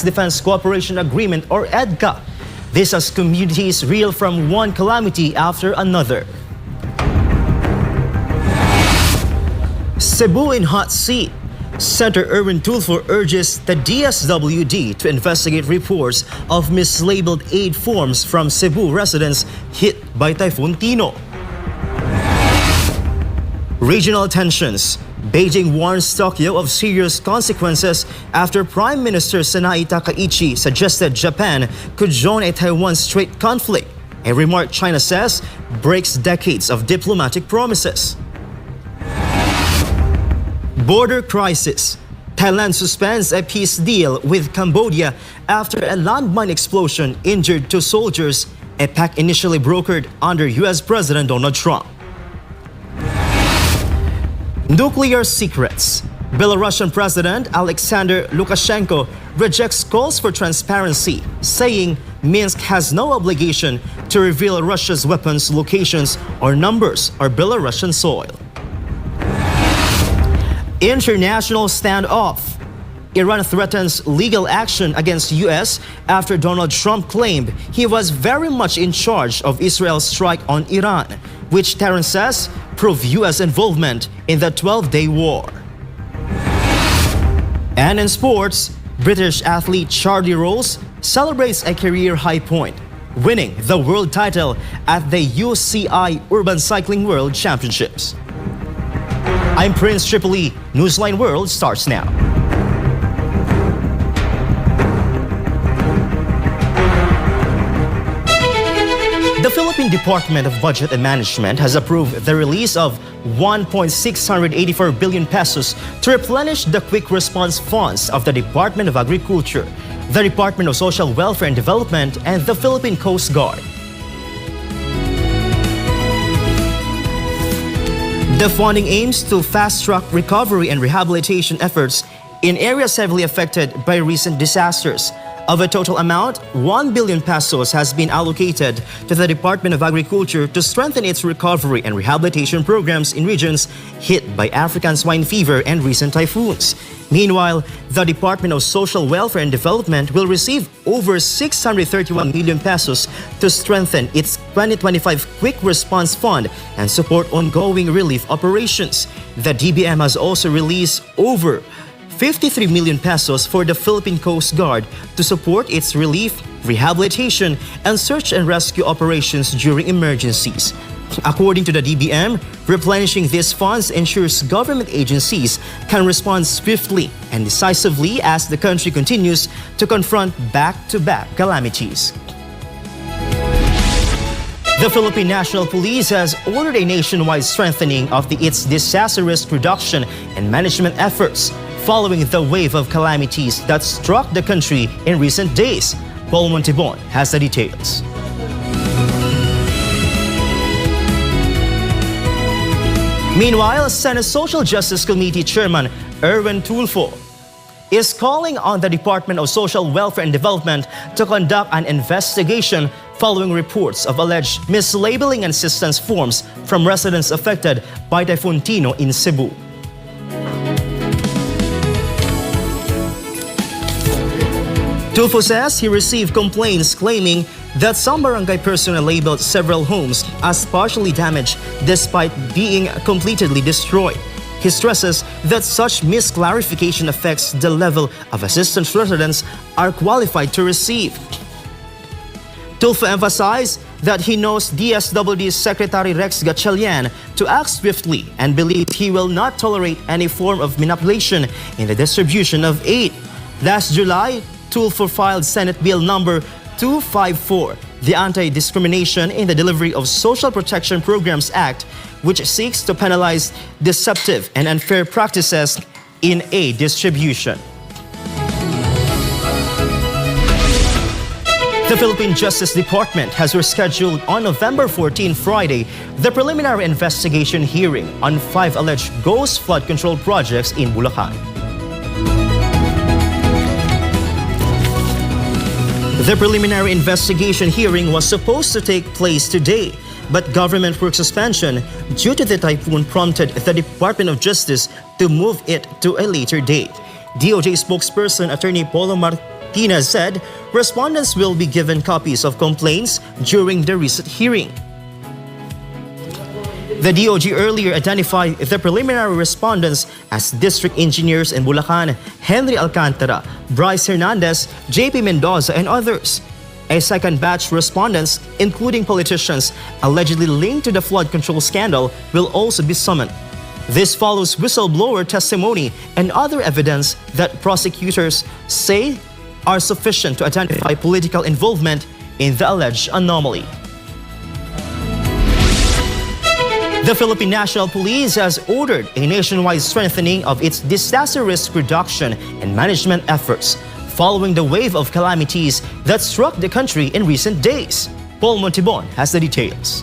Defense Cooperation Agreement or EDCA. This as communities reel from one calamity after another. Cebu in hot seat. Senator Erwin Tulfo urges the DSWD to investigate reports of mislabeled aid forms from Cebu residents hit by Typhoon Tino. Regional tensions. Beijing warns Tokyo of serious consequences after Prime Minister SMNI Takaichi suggested Japan could join a Taiwan Strait conflict, a remark China says breaks decades of diplomatic promises. Border crisis. Thailand suspends a peace deal with Cambodia after a landmine explosion injured 2 soldiers, a pact initially brokered under US President Donald Trump. Nuclear secrets. Belarusian President Alexander Lukashenko rejects calls for transparency, saying Minsk has no obligation to reveal Russia's weapons locations or numbers on Belarusian soil. International standoff. Iran threatens legal action against US after Donald Trump claimed he was very much in charge of Israel's strike on Iran, which Tehran says proved US involvement in the 12-day war. And in sports, British athlete Charlie Rose celebrates a career high point, winning the world title at the UCI Urban Cycling World Championships. I'm Prince Tripoli. Newsline World starts now. The Philippine Department of Budget and Management has approved the release of 1.684 billion pesos to replenish the quick response funds of the Department of Agriculture, the Department of Social Welfare and Development, and the Philippine Coast Guard. The funding aims to fast-track recovery and rehabilitation efforts in areas heavily affected by recent disasters. Of a total amount, 1 billion pesos has been allocated to the Department of Agriculture to strengthen its recovery and rehabilitation programs in regions hit by African swine fever and recent typhoons. Meanwhile, the Department of Social Welfare and Development will receive over 631 million pesos to strengthen its 2025 Quick Response Fund and support ongoing relief operations. The DBM has also released over 53 million pesos for the Philippine Coast Guard to support its relief, rehabilitation, and search and rescue operations during emergencies. According to the DBM, replenishing these funds ensures government agencies can respond swiftly and decisively as the country continues to confront back-to-back calamities. The Philippine National Police has ordered a nationwide strengthening of its disaster risk reduction and management efforts following the wave of calamities that struck the country in recent days. Paul Montibon has the details. Meanwhile, Senate Social Justice Committee Chairman Erwin Tulfo is calling on the Department of Social Welfare and Development to conduct an investigation following reports of alleged mislabeling and assistance forms from residents affected by Typhoon Tino in Cebu. Tulfo says he received complaints claiming that some barangay personnel labeled several homes as partially damaged despite being completely destroyed. He stresses that such misclarification affects the level of assistance residents are qualified to receive. Tulfo emphasized that he knows DSWD Secretary Rex Gatchalian to act swiftly and believes he will not tolerate any form of manipulation in the distribution of aid. Last July, Tulfo filed Senate Bill number 254, the Anti-Discrimination in the Delivery of Social Protection Programs Act, which seeks to penalize deceptive and unfair practices in aid distribution. The Philippine Justice Department has rescheduled on November 14, Friday, the preliminary investigation hearing on 5 alleged ghost flood control projects in Bulacan. The preliminary investigation hearing was supposed to take place today, but government work suspension due to the typhoon prompted the Department of Justice to move it to a later date. DOJ spokesperson Attorney Polo Tina said respondents will be given copies of complaints during the recent hearing. The DOJ earlier identified the preliminary respondents as district engineers in Bulacan, Henry Alcantara, Bryce Hernandez, JP Mendoza, and others. A second batch respondents, including politicians allegedly linked to the flood control scandal, will also be summoned. This follows whistleblower testimony and other evidence that prosecutors say are sufficient to identify political involvement in the alleged anomaly. The Philippine National Police has ordered a nationwide strengthening of its disaster risk reduction and management efforts following the wave of calamities that struck the country in recent days. Paul Montibon has the details.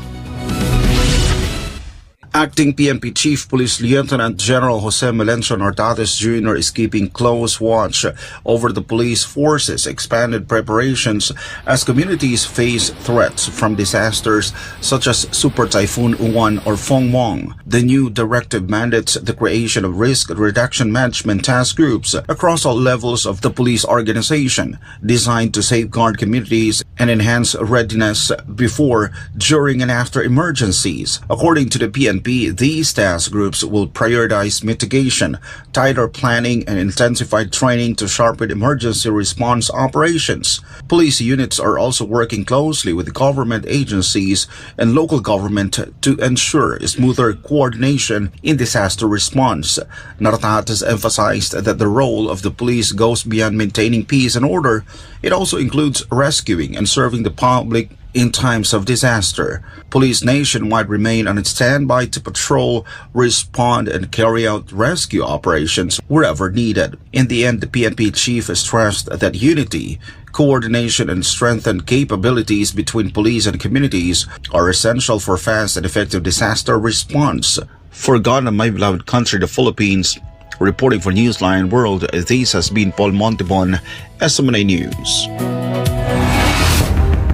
Acting PNP Chief Police Lieutenant General Jose Melencio Nartates Jr. is keeping close watch over the police force's expanded preparations as communities face threats from disasters such as Super Typhoon Uwan or Fongmong. The new directive mandates the creation of risk reduction management task groups across all levels of the police organization, designed to safeguard communities and enhance readiness before, during, and after emergencies. According to the PNP, these task groups will prioritize mitigation, tighter planning, and intensified training to sharpen emergency response operations. Police units are also working closely with government agencies and local government to ensure smoother coordination in disaster response. Nartates emphasized that the role of the police goes beyond maintaining peace and order. It also includes rescuing and serving the public in times of disaster. Police nationwide remain on standby to patrol, respond, and carry out rescue operations wherever needed. In the end, the PNP chief stressed that unity, coordination, and strengthened capabilities between police and communities are essential for fast and effective disaster response. For God and my beloved country, the Philippines, reporting for Newsline World, this has been Paul Montibon, SMNI News.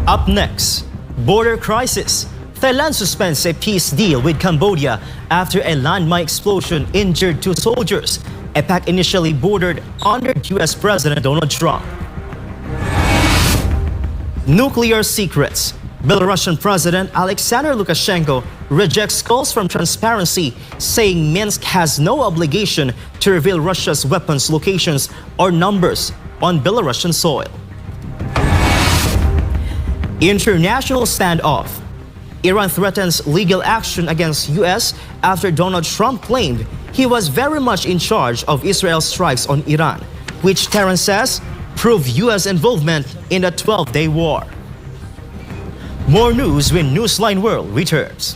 Up next, border crisis. Thailand suspends a peace deal with Cambodia after a landmine explosion injured 2 soldiers, a pact initially bordered under US President Donald Trump. Nuclear secrets. Belarusian President Alexander Lukashenko rejects calls from transparency, saying Minsk has no obligation to reveal Russia's weapons locations or numbers on Belarusian soil. International standoff. Iran threatens legal action against US after Donald Trump claimed he was very much in charge of Israel's strikes on Iran, which Tehran says proved US involvement in the 12-day war. More news when Newsline World returns.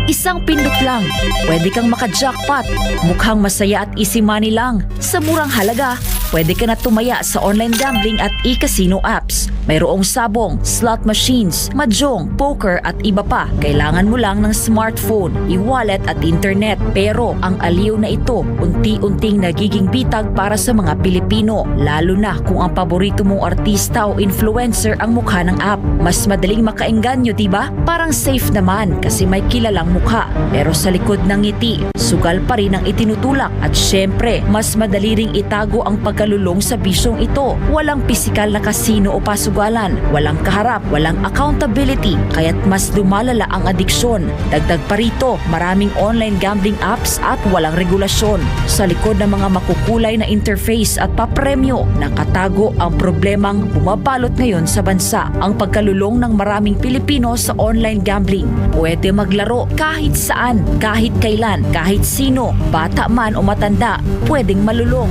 Isang pindot lang, pwede kang maka-jackpot. Mukhang masaya at easy money lang. Sa murang halaga, pwede ka na tumaya sa online gambling at e-casino apps. Mayroong sabong, slot machines, mahjong, poker at iba pa. Kailangan mo lang ng smartphone, e-wallet at internet. Pero ang aliw na ito, unti-unting nagiging bitag para sa mga Pilipino. Lalo na kung ang paborito mong artista o influencer ang mukha ng app. Mas madaling makaengganyo, diba? Parang safe naman kasi may kilalang mukha. Pero sa likod ng ngiti, sugal pa rin ang itinutulak. At syempre, mas madali ring itago ang pagkalulong sa bisyong ito. Walang pisikal na kasino o pasugalan, walang kaharap, walang accountability, kaya't mas lumalala ang adiksyon. Dagdag pa rito, maraming online gambling apps at walang regulasyon. Sa likod ng mga makukulay na interface at papremyo, nakatago ang problemang bumabalot ngayon sa bansa. Ang pagkalulong ng maraming Pilipino sa online gambling. Pwede maglaro kahit saan, kahit kailan, kahit sino, bata man o matanda, pwedeng malulong.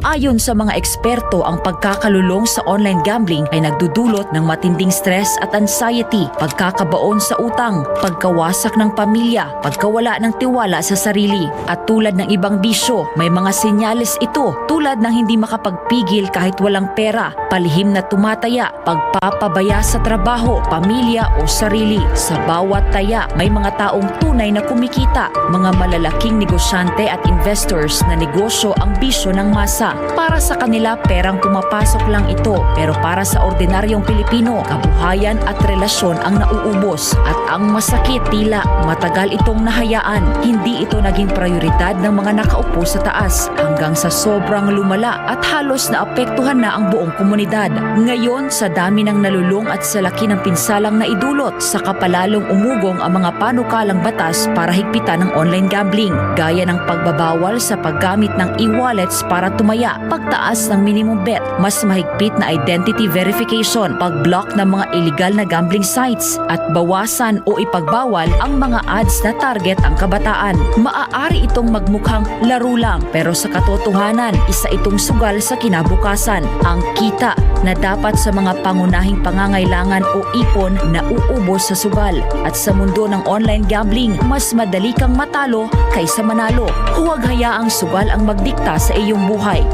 Ayon sa mga eksperto, ang pagkakalulong sa online gambling ay nagdudulot ng matinding stress at anxiety, pagkakabaon sa utang, pagkawasak ng pamilya, pagkawala ng tiwala sa sarili. At tulad ng ibang bisyo, may mga senyales ito tulad ng hindi makapagpigil kahit walang pera, palihim na tumataya, pagpapabaya sa trabaho, pamilya o sarili. Sa bawat taya, may mga taong tunay na kumikita, mga malalaking negosyante at investors na negosyo ang bisyo ng masa. Para sa kanila, perang pumapasok lang ito. Pero para sa ordinaryong Pilipino, kabuhayan at relasyon ang nauubos. At ang masakit, tila matagal itong nahayaan. Hindi ito naging prioridad ng mga nakaupo sa taas hanggang sa sobrang lumala at halos naapektuhan na ang buong komunidad. Ngayon, sa dami ng nalulong at sa laki ng pinsalang naidulot, saka palalong umugong ang mga panukalang batas para higpitan ng online gambling, gaya ng pagbabawal sa paggamit ng e-wallets para tumaya, pagtaas ng minimum bet, mas mahigpit na identity verification, pag-block ng mga illegal na gambling sites, at bawasan o ipagbawal ang mga ads na target ang kabataan. Maaari itong magmukhang laro lang, pero sa katotohanan, isa itong sugal sa kinabukasan. Ang kita na dapat sa mga pangunahing pangangailangan o ipon na uubos sa sugal. At sa mundo ng online gambling, mas madali kang matalo kaysa manalo. Huwag hayaang sugal ang magdikta sa iyong buhay.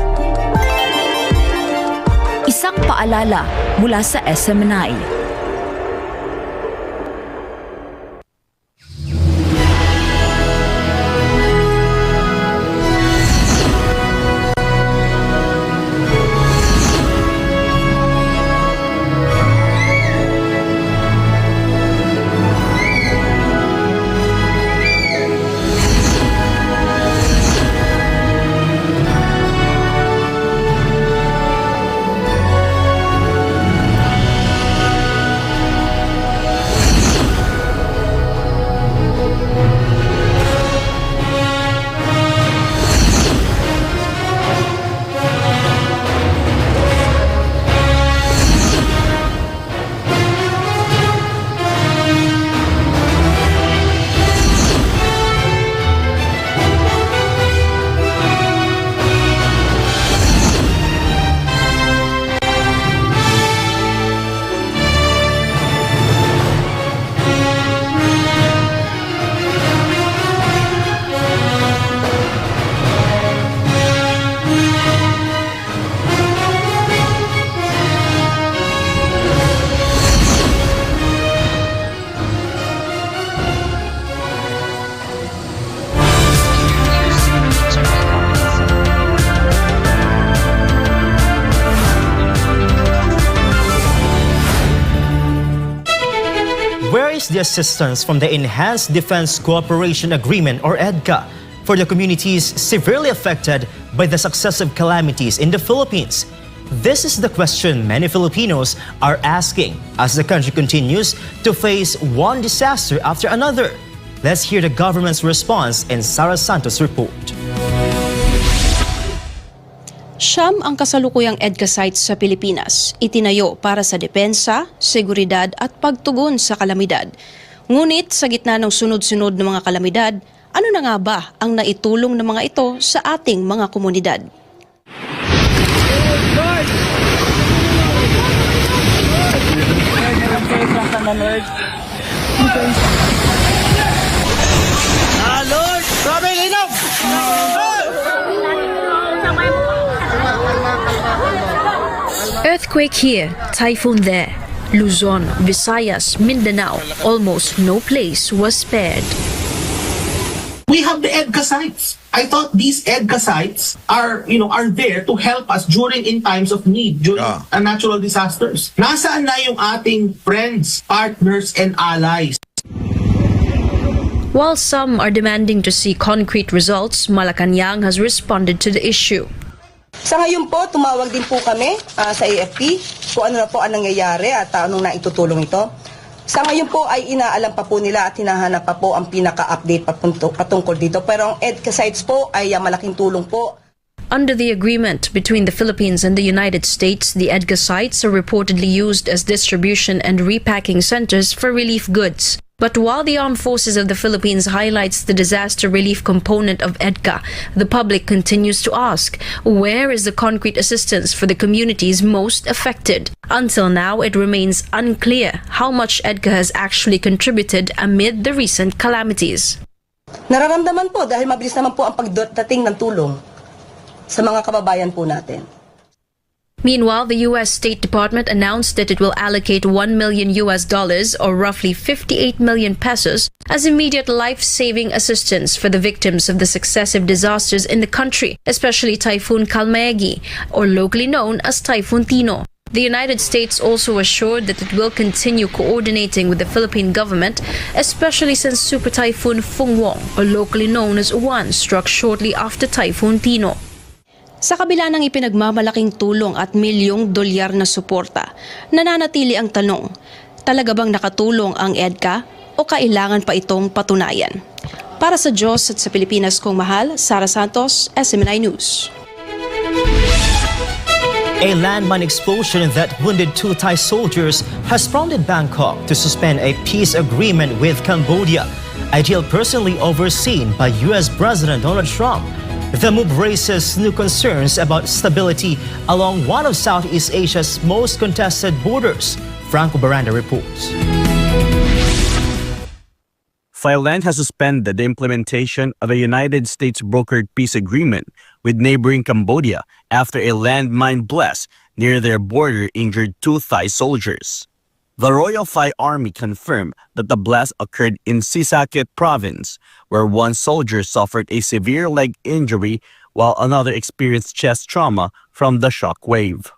Isang paalala mula sa SMNI. Where is the assistance from the Enhanced Defense Cooperation Agreement, or EDCA, for the communities severely affected by the successive calamities in the Philippines? This is the question many Filipinos are asking as the country continues to face one disaster after another. Let's hear the government's response in Sara Santos' report. Siyam ang kasalukuyang EDCA sites sa Pilipinas, itinayo para sa depensa, seguridad at pagtugon sa kalamidad. Ngunit sa gitna ng sunod-sunod na mga kalamidad, ano na nga ba ang naitulong ng mga ito sa ating mga komunidad? Lord, sabi enough! Earthquake here, typhoon there. Luzon, Visayas, Mindanao, almost no place was spared. We have the EDCA sites. I thought these EDCA sites are there to help us in times of need, during natural disasters. Nasaan na yung ating friends, partners, and allies? While some are demanding to see concrete results, Malacanang has responded to the issue. Sa ngayon po, tumawag din po kami sa AFP kung ano na po ang nangyayari at anong naitutulong ito. Sa ngayon po ay inaalam pa po nila at hinahanap pa po ang pinaka-update patungkol dito. Pero ang EDCA sites po ay malaking tulong po. Under the agreement between the Philippines and the United States, the EDCA sites are reportedly used as distribution and repacking centers for relief goods. But while the Armed Forces of the Philippines highlights the disaster relief component of EDCA, the public continues to ask, where is the concrete assistance for the communities most affected? Until now, it remains unclear how much EDCA has actually contributed amid the recent calamities. Nararamdaman po dahil mabilis naman po ang pagdating ng tulong sa mga kababayan po natin. Meanwhile, the U.S. State Department announced that it will allocate $1 million or roughly 58 million pesos as immediate life-saving assistance for the victims of the successive disasters in the country, especially Typhoon Kalmaegi, or locally known as Typhoon Tino. The United States also assured that it will continue coordinating with the Philippine government, especially since Super Typhoon Fungwong, or locally known as Uwan, struck shortly after Typhoon Tino. Sa kabila ng ipinagmamalaking tulong at milyong dolyar na suporta, nananatili ang tanong, talaga bang nakatulong ang EDCA o kailangan pa itong patunayan? Para sa Diyos at sa Pilipinas kong mahal, Sara Santos, SMNI News. A landmine explosion that wounded 2 Thai soldiers has prompted Bangkok to suspend a peace agreement with Cambodia, a deal personally overseen by U.S. President Donald Trump. The move raises new concerns about stability along one of Southeast Asia's most contested borders. Franco Baranda reports. Thailand has suspended the implementation of a United States brokered peace agreement with neighboring Cambodia after a landmine blast near their border injured 2 Thai soldiers. The Royal Thai Army confirmed that the blast occurred in Sisaket province, where one soldier suffered a severe leg injury while another experienced chest trauma from the shock wave.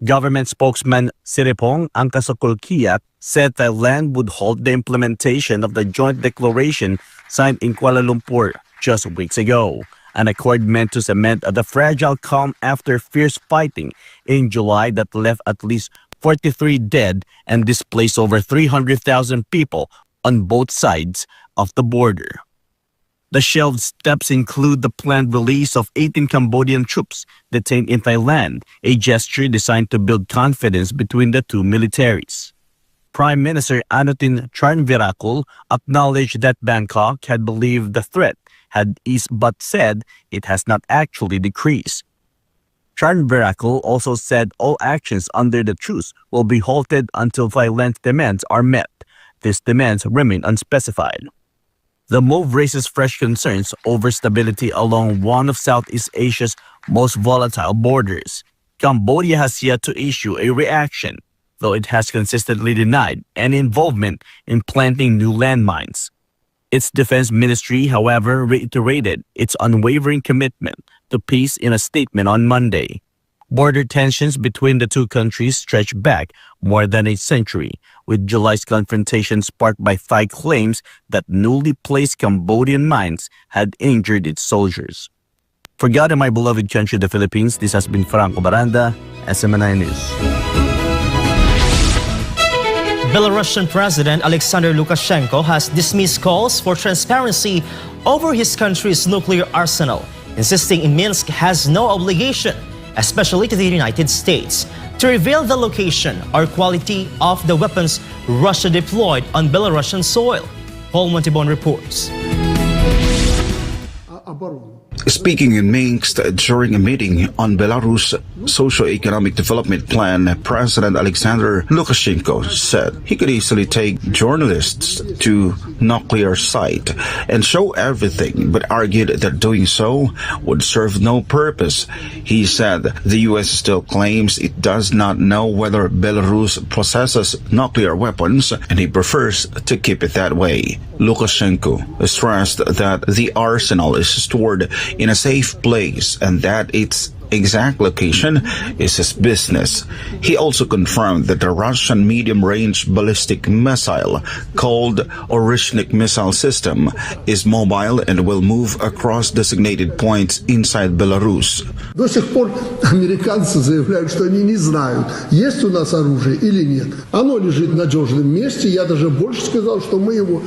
Government spokesman Siripong Angkasakulkiat said Thailand would hold the implementation of the joint declaration signed in Kuala Lumpur just weeks ago, an accord meant to cement the fragile calm after fierce fighting in July that left at least 43 dead and displaced over 300,000 people on both sides of the border. The shelved steps include the planned release of 18 Cambodian troops detained in Thailand, a gesture designed to build confidence between the two militaries. Prime Minister Anutin Charnvirakul acknowledged that Bangkok had believed the threat had eased but said it has not actually decreased. Charnvirakul also said all actions under the truce will be halted until Thailand's demands are met. These demands remain unspecified. The move raises fresh concerns over stability along one of Southeast Asia's most volatile borders. Cambodia has yet to issue a reaction, though it has consistently denied any involvement in planting new landmines. Its defense ministry, however, reiterated its unwavering commitment to peace in a statement on Monday. Border tensions between the two countries stretch back more than a century, with July's confrontation sparked by Thai claims that newly placed Cambodian mines had injured its soldiers. For God and my beloved country, the Philippines, this has been Franco Baranda, SMNI News. Belarusian President Alexander Lukashenko has dismissed calls for transparency over his country's nuclear arsenal, insisting Minsk has no obligation, especially to the United States, to reveal the location or quality of the weapons Russia deployed on Belarusian soil. Paul Montibon reports. Speaking in Minsk during a meeting on Belarus' socio-economic development plan, President Alexander Lukashenko said he could easily take journalists to nuclear site and show everything, but argued that doing so would serve no purpose. He said the U.S. still claims it does not know whether Belarus possesses nuclear weapons, and he prefers to keep it that way. Lukashenko stressed that the arsenal is stored in a safe place and that its exact location is his business. He also confirmed that the Russian medium-range ballistic missile called Orishnik missile system is mobile and will move across designated points inside Belarus. До сих пор американцы заявляют, что они не знают, есть у нас оружие или нет. Оно лежит в надежном месте. Я даже больше сказал, что мы его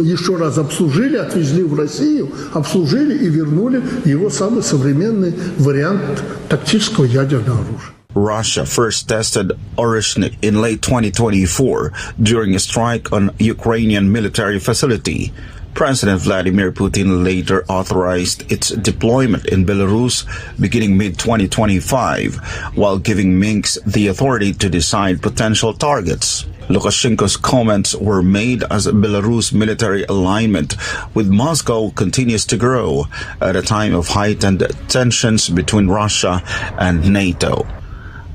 еще раз обслужили, отвезли в Россию, обслужили и вернули его самый современный вариант тактического ядерного оружия. Russia first tested Orishnik in late 2024 during a strike on Ukrainian military facility. President Vladimir Putin later authorized its deployment in Belarus beginning mid-2025, while giving Minsk the authority to decide potential targets. Lukashenko's comments were made as Belarus' military alignment with Moscow continues to grow at a time of heightened tensions between Russia and NATO.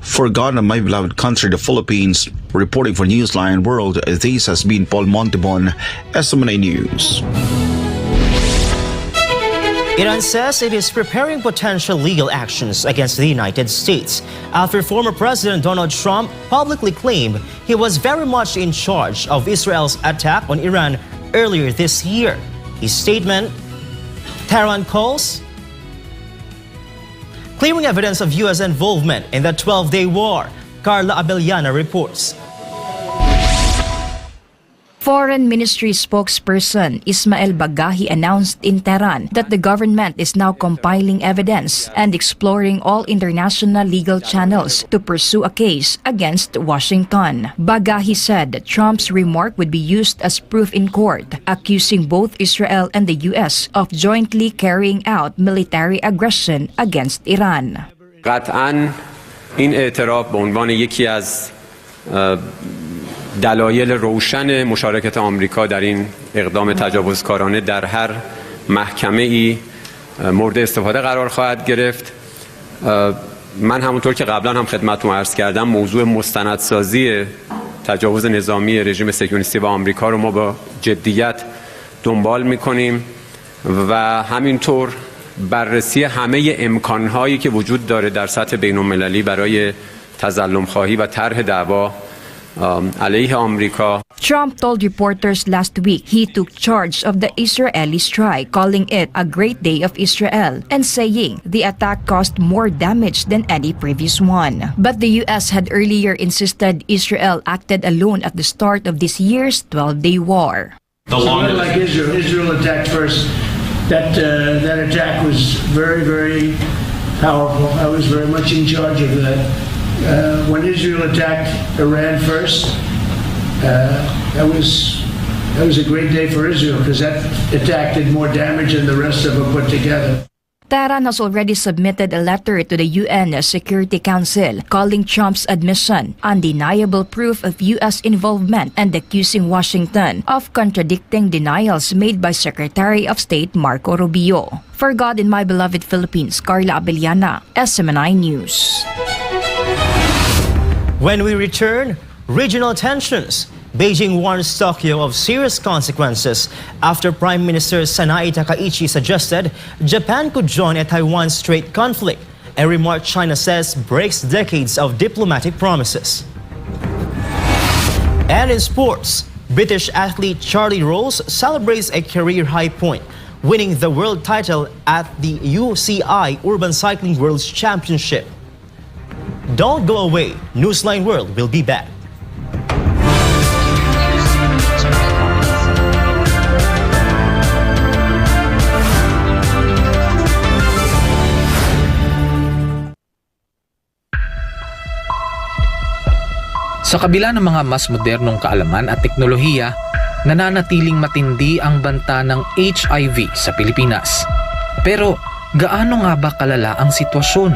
For God and my beloved country, the Philippines, reporting for Newsline World, this has been Paul Montebon, SMNI News. Iran says it is preparing potential legal actions against the United States after former President Donald Trump publicly claimed he was very much in charge of Israel's attack on Iran earlier this year. His statement, Tehran calls clearing evidence of U.S. involvement in the 12-day war. Carla Abellana reports. Foreign Ministry spokesperson Ismael Bagahi announced in Tehran that the government is now compiling evidence and exploring all international legal channels to pursue a case against Washington. Bagahi said that Trump's remark would be used as proof in court, accusing both Israel and the U.S. of jointly carrying out military aggression against Iran. قطعاً این اعتراف به عنوان یکی از دلایل روشن مشارکت آمریکا در این اقدام تجاوزکارانه در هر محکمه‌ای مورد استفاده قرار خواهد گرفت. من همونطور که قبلا هم خدمتتون عرض کردم موضوع مستندسازی تجاوز نظامی رژیم صهیونیستی و آمریکا رو ما با جدیت دنبال می‌کنیم و همینطور بررسی همه امکان‌هایی که وجود داره در سطح بین‌المللی برای تظلم‌خواهی و طرح دعوا علیه آمریکا. Trump told reporters last week he took charge of the Israeli strike, calling it a great day of Israel and saying the attack caused more damage than any previous one. But the U.S. had earlier insisted Israel acted alone at the start of this year's 12-day war. Like Israel attacked first. That attack was very, very powerful. I was very much in charge of that. When Israel attacked Iran first, that was a great day for Israel because that attack did more damage than the rest of them put together. Tehran has already submitted a letter to the UN Security Council calling Trump's admission undeniable proof of U.S. involvement and accusing Washington of contradicting denials made by Secretary of State Marco Rubio. For God and my beloved Philippines, Carla Abellana, SMNI News. When we return, regional tensions. Beijing warns Tokyo of serious consequences after Prime Minister Sanai Takaichi suggested Japan could join a Taiwan Strait conflict, a remark China says breaks decades of diplomatic promises. And in sports, British athlete Charlie Rose celebrates a career high point, winning the world title at the UCI Urban Cycling World Championship. Don't go away. Newsline World will be back. Sa kabila ng mga mas modernong kaalaman at teknolohiya, nananatiling matindi ang banta ng HIV sa Pilipinas. Pero gaano nga ba kalala ang sitwasyon?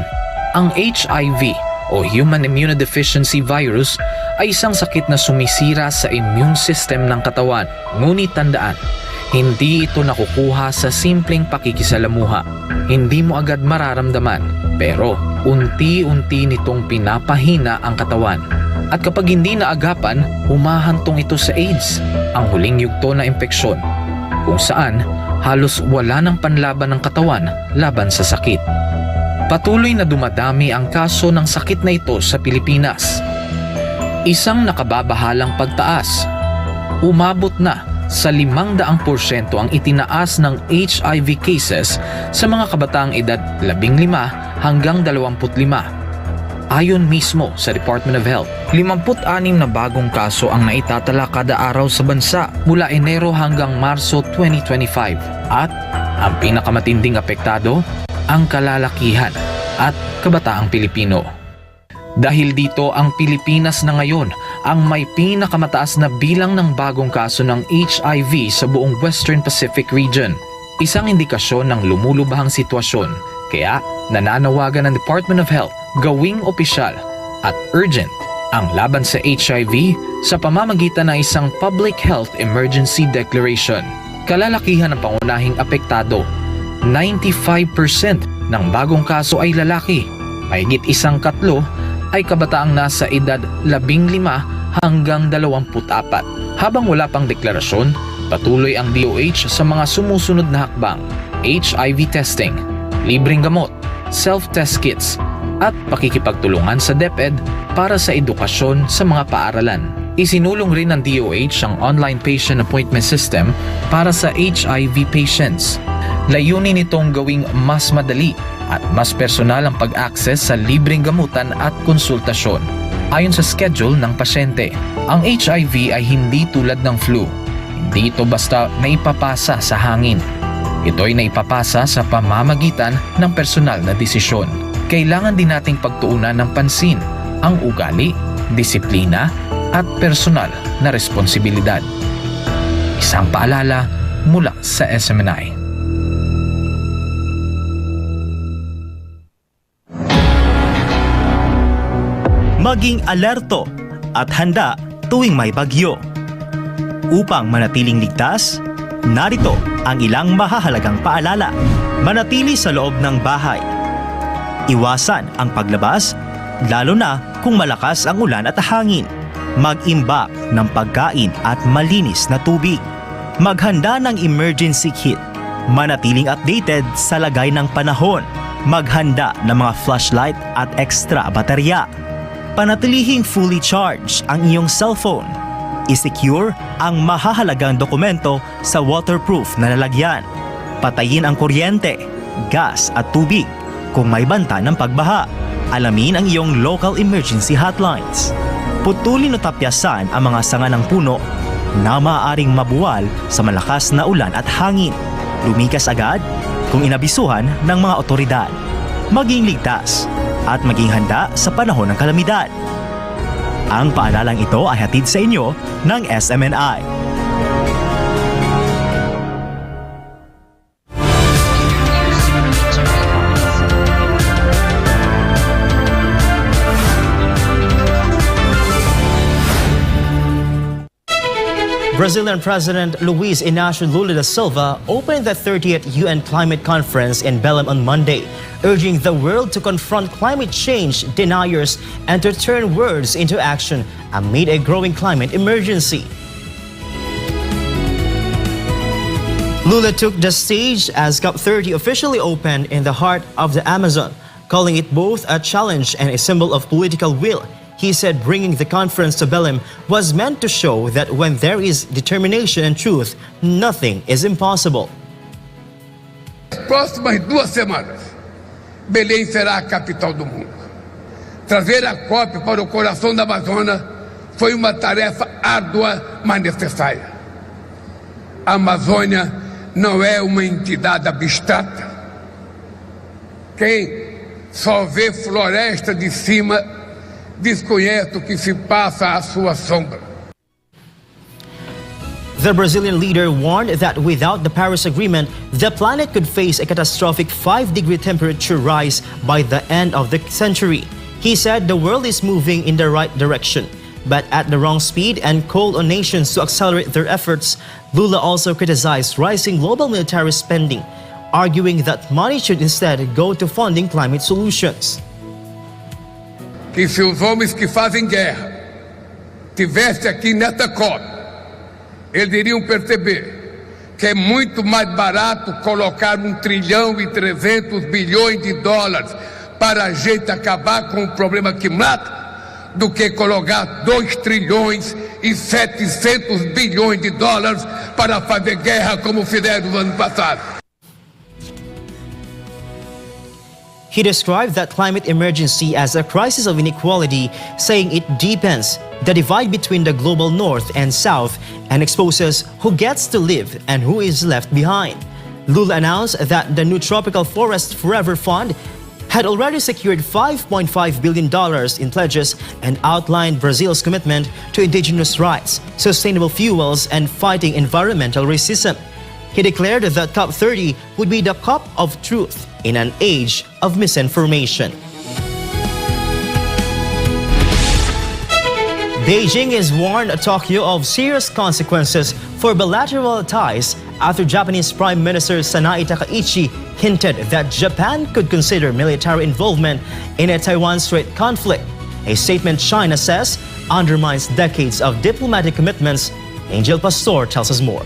Ang HIV o Human Immunodeficiency Virus ay isang sakit na sumisira sa immune system ng katawan. Ngunit tandaan, hindi ito nakukuha sa simpleng pakikisalamuha. Hindi mo agad mararamdaman, pero unti-unti nitong pinapahina ang katawan. At kapag hindi naagapan, humahantong ito sa AIDS, ang huling yugto na impeksyon, kung saan halos wala ng panlaban ng katawan laban sa sakit. Patuloy na dumadami ang kaso ng sakit na ito sa Pilipinas. Isang nakababahalang pagtaas. Umabot na sa 500% ang itinaas ng HIV cases sa mga kabataang edad 15 hanggang 25. Ayon mismo sa Department of Health, 56 na bagong kaso ang naitatala kada araw sa bansa mula Enero hanggang Marso 2025. At ang pinakamatinding apektado, ang kalalakihan at kabataang Pilipino. Dahil dito, ang Pilipinas na ngayon ang may pinakamataas na bilang ng bagong kaso ng HIV sa buong Western Pacific region. Isang indikasyon ng lumulubahang sitwasyon. Kaya nananawagan ng Department of Health gawing opisyal at urgent ang laban sa HIV sa pamamagitan ng isang Public Health Emergency Declaration. Kalalakihan ng pangunahing apektado. 95% ng bagong kaso ay lalaki. Mahigit 1/3 ay kabataang nasa edad 15 hanggang 24. Habang wala pang deklarasyon, patuloy ang DOH sa mga sumusunod na hakbang: HIV testing, libreng gamot, self-test kits, at pakikipagtulungan sa DepEd para sa edukasyon sa mga paaralan. Isinulong rin ng DOH ang online patient appointment system para sa HIV patients. Layunin nitong gawing mas madali at mas personal ang pag-access sa libreng gamutan at konsultasyon. Ayon sa schedule ng pasyente, ang HIV ay hindi tulad ng flu. Hindi ito basta naipapasa sa hangin. Ito ay naipapasa sa pamamagitan ng personal na desisyon. Kailangan din nating pagtuunan ng pansin ang ugali, disiplina, at personal na responsibilidad. Isang paalala mula sa SMNI. Maging alerto at handa tuwing may bagyo. Upang manatiling ligtas, narito ang ilang mahahalagang paalala. Manatili sa loob ng bahay. Iwasan ang paglabas, lalo na kung malakas ang ulan at hangin. Mag-imbak ng pagkain at malinis na tubig. Maghanda ng emergency kit. Manatiling updated sa lagay ng panahon. Maghanda ng mga flashlight at extra baterya. Panatilihing fully charged ang iyong cellphone. I-secure ang mahahalagang dokumento sa waterproof na lalagyan. Patayin ang kuryente, gas at tubig kung may banta ng pagbaha. Alamin ang iyong local emergency hotlines. Putulin o tapyasan ang mga sanga ng puno na maaaring mabuwal sa malakas na ulan at hangin. Lumikas agad kung inabisuhan ng mga otoridad. Maging ligtas at maging handa sa panahon ng kalamidad. Ang paalalang ito ay hatid sa inyo ng SMNI. Brazilian President Luiz Inácio Lula da Silva opened the 30th UN Climate Conference in Belém on Monday, urging the world to confront climate change deniers and to turn words into action amid a growing climate emergency. Lula took the stage as COP30 officially opened in the heart of the Amazon, calling it both a challenge and a symbol of political will. He said bringing the conference to Belém was meant to show that when there is determination and truth, nothing is impossible. Nas próximas 2 semanas, Belém será a capital do mundo. Trazer a COP para o coração da Amazônia foi uma tarefa árdua, mas necessária. A Amazônia não é uma entidade abstrata. Quem só vê floresta de cima desconhece o que se passa à sua sombra. The Brazilian leader warned that without the Paris Agreement, the planet could face a catastrophic 5-degree temperature rise by the end of the century. He said the world is moving in the right direction, but at the wrong speed and called on nations to accelerate their efforts. Lula also criticized rising global military spending, arguing that money should instead go to funding climate solutions. Que se os homens que fazem guerra tivessem aqui nesta COP, eles iriam perceber que é muito mais barato colocar $1,300 bilhões para a gente acabar com o problema que mata do que colocar 2 trilhões e 700 bilhões de dólares para fazer guerra como fizeram no ano passado. He described that climate emergency as a crisis of inequality, saying it deepens the divide between the global north and south and exposes who gets to live and who is left behind. Lula announced that the new Tropical Forest Forever Fund had already secured $5.5 billion in pledges and outlined Brazil's commitment to indigenous rights, sustainable fuels, and fighting environmental racism. He declared that COP30 would be the cup of truth in an age of misinformation. Beijing has warned Tokyo of serious consequences for bilateral ties after Japanese Prime Minister Sanai Takaichi hinted that Japan could consider military involvement in a Taiwan Strait conflict, a statement China says undermines decades of diplomatic commitments. Angel Pastor tells us more.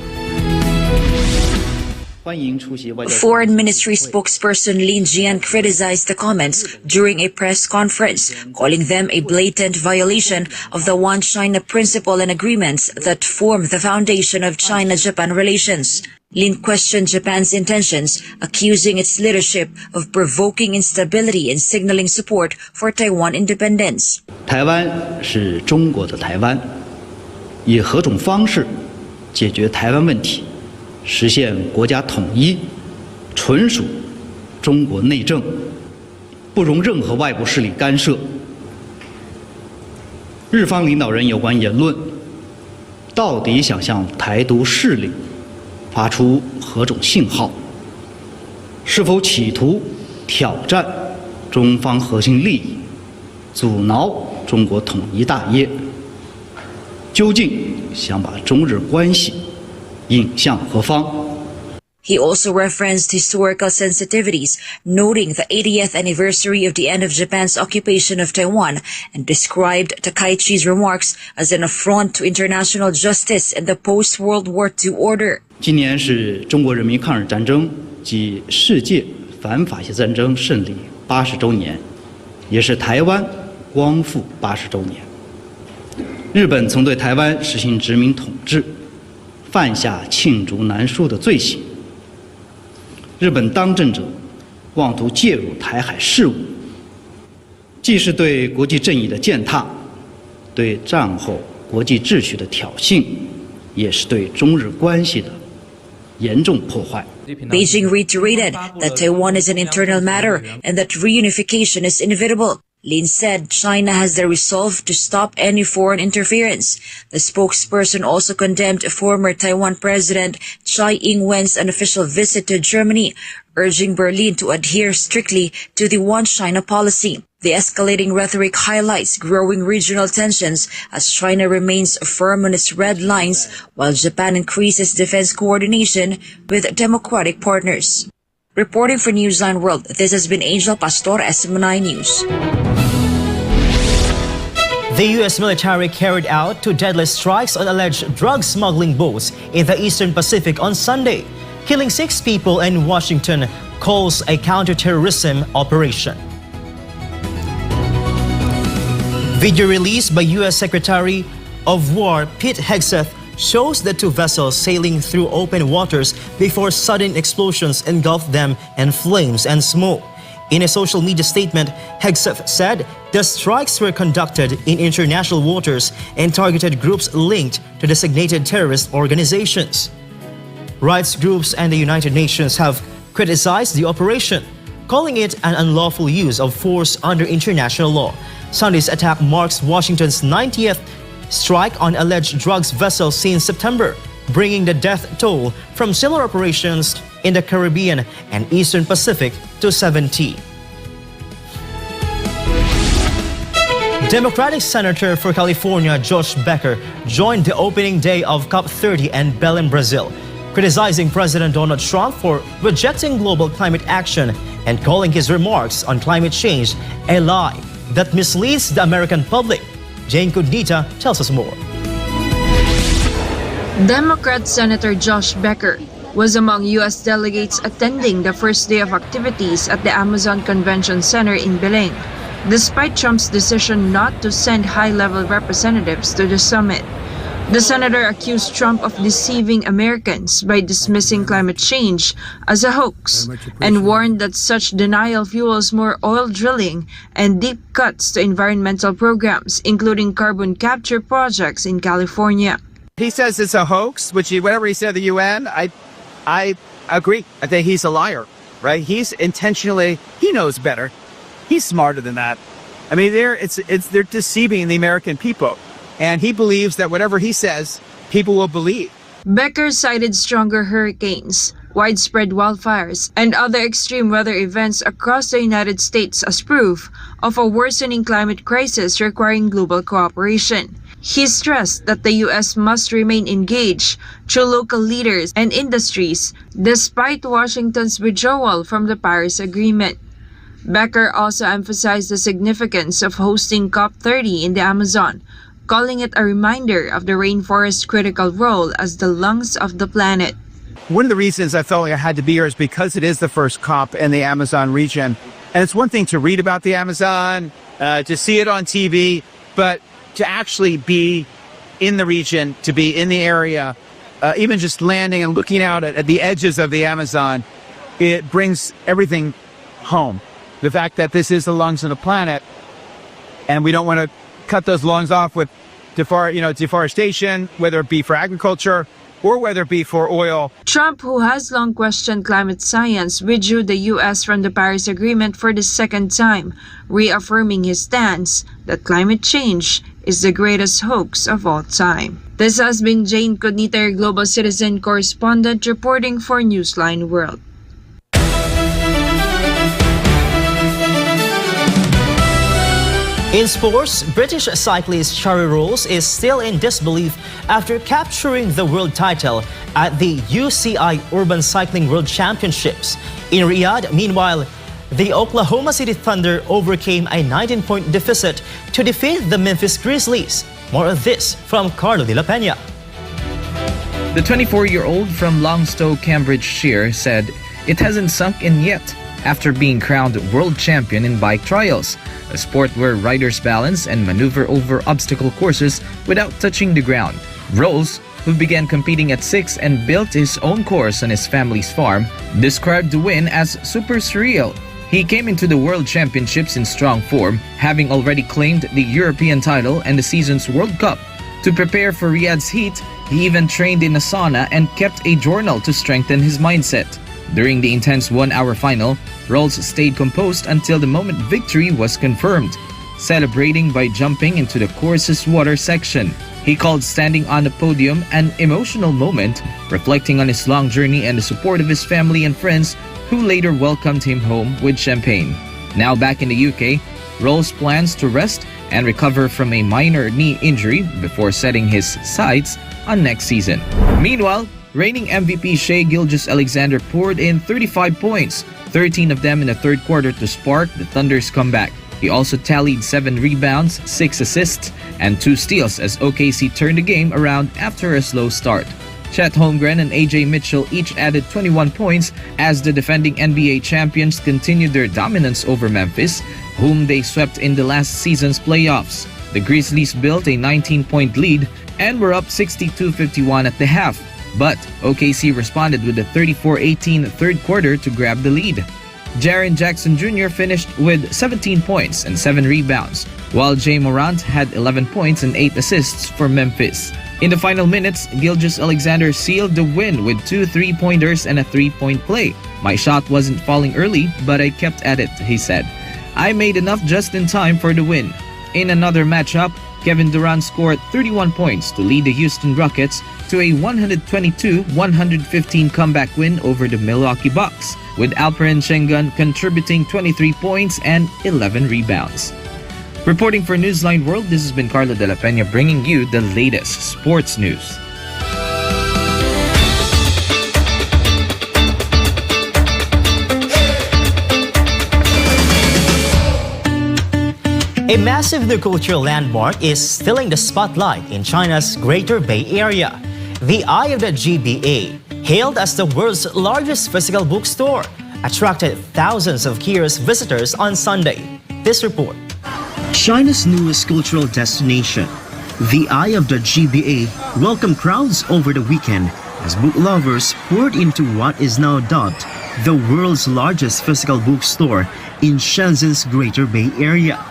Foreign Ministry spokesperson Lin Jian criticized the comments during a press conference, calling them a blatant violation of the One China principle and agreements that form the foundation of China-Japan relations. Lin questioned Japan's intentions, accusing its leadership of provoking instability and signaling support for Taiwan independence. 台湾是中国的台湾，以何种方式解决台湾问题，实现国家统一，纯属中国内政，不容任何外部势力干涉。日方领导人有关言论，到底想向台独势力发出何种信号？是否企图挑战中方核心利益，阻挠中国统一大业？究竟想把中日关系引向何方？ He also referenced historical sensitivities, noting the 80th anniversary of the end of Japan's occupation of Taiwan, and described Takaichi's remarks as an affront to international justice and the post-World War II order. 今年是中国人民抗日战争及世界反法西斯战争胜利80周年，也是台湾光复80周年。日本曾对台湾实行殖民统治，犯下罄竹难书的罪行。日本当政者妄图介入台海事务，既是对国际正义的践踏，对战后国际秩序的挑衅，也是对中日关系的严重破坏。 Beijing reiterated that Taiwan is an internal matter and that reunification is inevitable. Lin said China has the resolve to stop any foreign interference. The spokesperson also condemned former Taiwan President Tsai Ing-wen's unofficial visit to Germany, urging Berlin to adhere strictly to the One China policy. The escalating rhetoric highlights growing regional tensions as China remains firm on its red lines while Japan increases defense coordination with democratic partners. Reporting for Newsline World, this has been Angel Pastor, SMNI News. The U.S. military carried out 2 deadly strikes on alleged drug smuggling boats in the Eastern Pacific on Sunday, killing 6 people, and Washington calls a counterterrorism operation. Video released by U.S. Secretary of War Pete Hegseth shows the 2 vessels sailing through open waters before sudden explosions engulfed them in flames and smoke. In a social media statement, Hegseth said the strikes were conducted in international waters and targeted groups linked to designated terrorist organizations. Rights groups and the United Nations have criticized the operation, calling it an unlawful use of force under international law. Sunday's attack marks Washington's 90th strike on alleged drugs vessels since September, bringing the death toll from similar operations in the Caribbean and Eastern Pacific to 70. Democratic Senator for California Josh Becker joined the opening day of COP30 in Belém, Brazil, criticizing President Donald Trump for rejecting global climate action and calling his remarks on climate change a lie that misleads the American public. Jane Kudnita tells us more. Democrat Senator Josh Becker was among U.S. delegates attending the first day of activities at the Amazon Convention Center in Belém, despite Trump's decision not to send high-level representatives to the summit. The senator accused Trump of deceiving Americans by dismissing climate change as a hoax and warned that such denial fuels more oil drilling and deep cuts to environmental programs, including carbon capture projects in California. He says it's a hoax, whatever he said at the UN, I agree. I think he's a liar, right? He's intentionally, he knows better. He's smarter than that. I mean, they're deceiving the American people. And he believes that whatever he says, people will believe. Becker cited stronger hurricanes, widespread wildfires, and other extreme weather events across the United States as proof of a worsening climate crisis requiring global cooperation. He stressed that the U.S. must remain engaged through local leaders and industries despite Washington's withdrawal from the Paris Agreement. Becker also emphasized the significance of hosting COP30 in the Amazon, calling it a reminder of the rainforest's critical role as the lungs of the planet. One of the reasons I felt like I had to be here is because it is the first COP in the Amazon region. And it's one thing to read about the Amazon, to see it on TV, but to actually be in the region, to be in the area, even just landing and looking out at the edges of the Amazon, it brings everything home. The fact that this is the lungs of the planet, and we don't want to cut those lungs off with deforestation, whether it be for agriculture or whether it be for oil. Trump, who has long questioned climate science, withdrew the U.S. from the Paris Agreement for the second time, reaffirming his stance that climate change is the greatest hoax of all time. This has been Jane Codniter, Global Citizen Correspondent, reporting for Newsline World. In sports, British cyclist Charlie Rolls is still in disbelief after capturing the world title at the UCI Urban Cycling World Championships. In Riyadh, meanwhile, the Oklahoma City Thunder overcame a 19-point deficit to defeat the Memphis Grizzlies. More of this from Carlo de la Peña. The 24-year-old from Longstow, Cambridgeshire said it hasn't sunk in yet after being crowned world champion in bike trials, a sport where riders balance and maneuver over obstacle courses without touching the ground. Rolls, who began competing at 6 and built his own course on his family's farm, described the win as super surreal. He came into the World Championships in strong form, having already claimed the European title and the season's World Cup. To prepare for Riyadh's heat, he even trained in a sauna and kept a journal to strengthen his mindset. During the intense one-hour final, Rolls stayed composed until the moment victory was confirmed, celebrating by jumping into the course's water section. He called standing on the podium an emotional moment, reflecting on his long journey and the support of his family and friends who later welcomed him home with champagne. Now back in the UK, Rolls plans to rest and recover from a minor knee injury before setting his sights on next season. Meanwhile, reigning MVP Shai Gilgeous-Alexander poured in 35 points, 13 of them in the third quarter to spark the Thunder's comeback. He also tallied 7 rebounds, 6 assists, and 2 steals as OKC turned the game around after a slow start. Chet Holmgren and AJ Mitchell each added 21 points as the defending NBA champions continued their dominance over Memphis, whom they swept in the last season's playoffs. The Grizzlies built a 19-point lead and were up 62-51 at the half. But OKC responded with a 34-18 third quarter to grab the lead. Jaren Jackson Jr. finished with 17 points and 7 rebounds, while Jay Morant had 11 points and 8 assists for Memphis. In the final minutes, Gilgeous-Alexander sealed the win with 2 3-pointers and a 3-point play. "My shot wasn't falling early, but I kept at it," he said. "I made enough just in time for the win." In another matchup, Kevin Durant scored 31 points to lead the Houston Rockets to a 122-115 comeback win over the Milwaukee Bucks, with Alperen Şengün contributing 23 points and 11 rebounds. Reporting for Newsline World, this has been Carlo de la Peña bringing you the latest sports news. A massive new cultural landmark is stealing the spotlight in China's Greater Bay Area. The Eye of the GBA, hailed as the world's largest physical bookstore, attracted thousands of curious visitors on Sunday. This report. China's newest cultural destination, the Eye of the GBA, welcomed crowds over the weekend as book lovers poured into what is now dubbed the world's largest physical bookstore in Shenzhen's Greater Bay Area.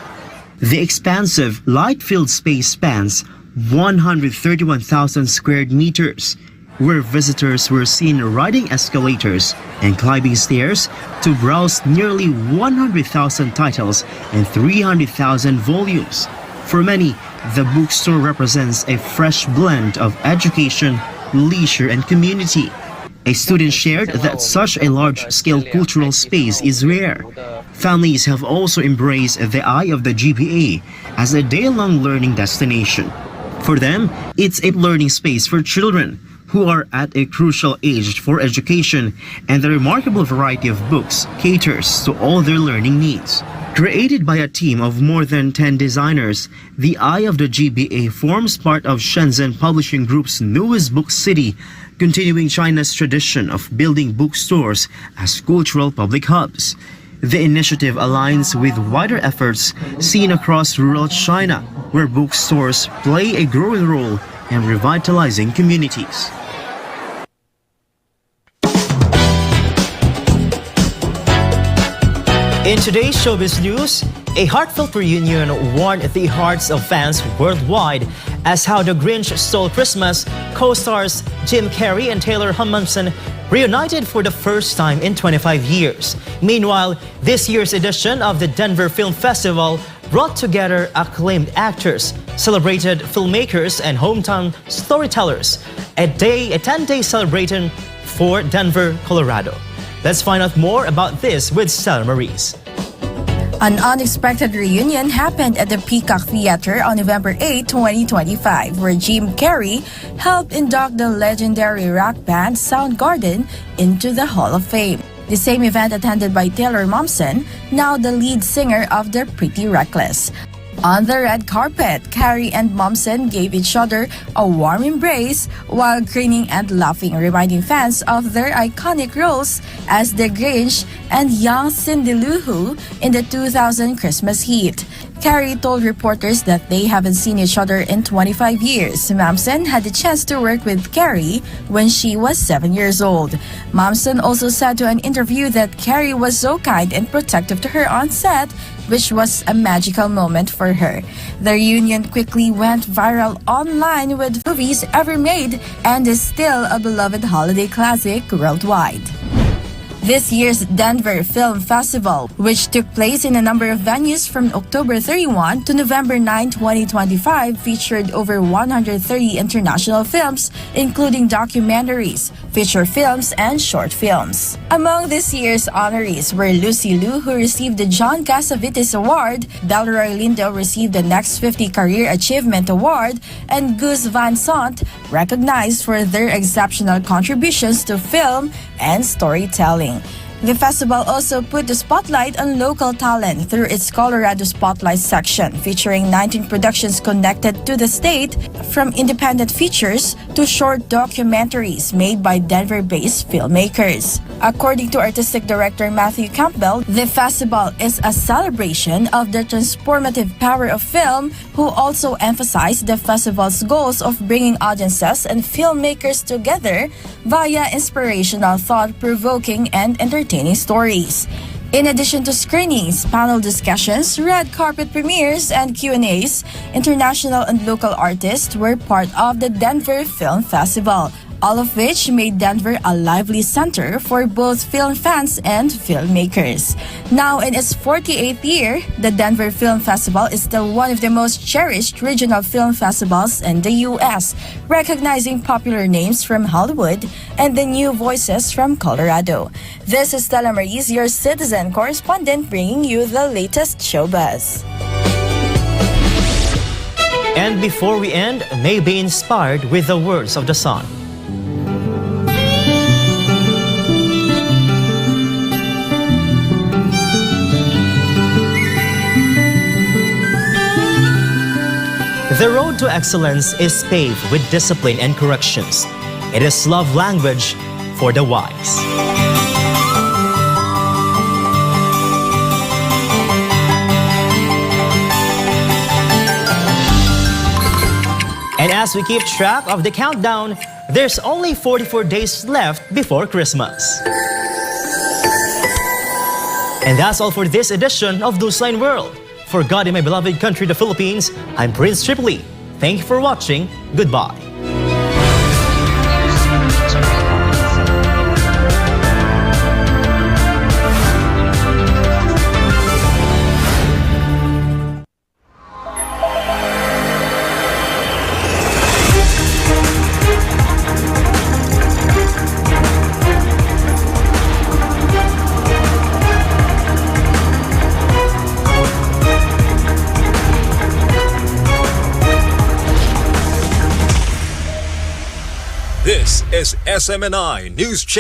The expansive, light-filled space spans 131,000 square meters, where visitors were seen riding escalators and climbing stairs to browse nearly 100,000 titles and 300,000 volumes. For many, the bookstore represents a fresh blend of education, leisure, and community. A student shared that such a large-scale cultural space is rare. Families have also embraced the Eye of the GBA as a day-long learning destination. For them, it's a learning space for children who are at a crucial age for education, and the remarkable variety of books caters to all their learning needs. Created by a team of more than 10 designers, the Eye of the GBA forms part of Shenzhen Publishing Group's newest book city, continuing China's tradition of building bookstores as cultural public hubs. The initiative aligns with wider efforts seen across rural China, where bookstores play a growing role in revitalizing communities. In today's showbiz news, a heartfelt reunion warmed the hearts of fans worldwide as How the Grinch Stole Christmas co-stars Jim Carrey and Taylor Momsen reunited for the first time in 25 years. Meanwhile, this year's edition of the Denver Film Festival brought together acclaimed actors, celebrated filmmakers, and hometown storytellers. A 10-day celebration for Denver, Colorado. Let's find out more about this with Stella Maurice. An unexpected reunion happened at the Peacock Theater on November 8, 2025, where Jim Carrey helped induct the legendary rock band Soundgarden into the Hall of Fame. The same event attended by Taylor Momsen, now the lead singer of the Pretty Reckless. On the red carpet, Carrey and Momsen gave each other a warm embrace while grinning and laughing, reminding fans of their iconic roles as the Grinch and young Cindy Lou Who in the 2000 Christmas hit. Carrey told reporters that they haven't seen each other in 25 years. Momsen had the chance to work with Carrey when she was 7 years old. Momsen also said to an interview that Carrey was so kind and protective to her on set, which was a magical moment for her. The reunion quickly went viral online with movies ever made and is still a beloved holiday classic worldwide. This year's Denver Film Festival, which took place in a number of venues from October 31 to November 9, 2025, featured over 130 international films, including documentaries, feature films, and short films. Among this year's honorees were Lucy Liu, who received the John Cassavetes Award, Delroy Lindo received the Next 50 Career Achievement Award, and Gus Van Sant, recognized for their exceptional contributions to film and storytelling. The festival also put the spotlight on local talent through its Colorado Spotlight section, featuring 19 productions connected to the state, from independent features to short documentaries made by Denver-based filmmakers. According to Artistic Director Matthew Campbell, the festival is a celebration of the transformative power of film, who also emphasized the festival's goals of bringing audiences and filmmakers together via inspirational, thought-provoking, and entertaining stories. In addition to screenings, panel discussions, red carpet premieres, and Q&As, international and local artists were part of the Denver Film Festival, all of which made Denver a lively center for both film fans and filmmakers. Now in its 48th year, the Denver Film Festival is still one of the most cherished regional film festivals in the U.S., recognizing popular names from Hollywood and the new voices from Colorado. This is Stella Maurice, your citizen correspondent, bringing you the latest showbuzz. And before we end, may be inspired with the words of the song. The road to excellence is paved with discipline and corrections. It is love language, for the wise. And as we keep track of the countdown, there's only 44 days left before Christmas. And that's all for this edition of Newsline World. For God in my beloved country, the Philippines, I'm Prince Tripoli. Thank you for watching. Goodbye. This is SMNI News Channel.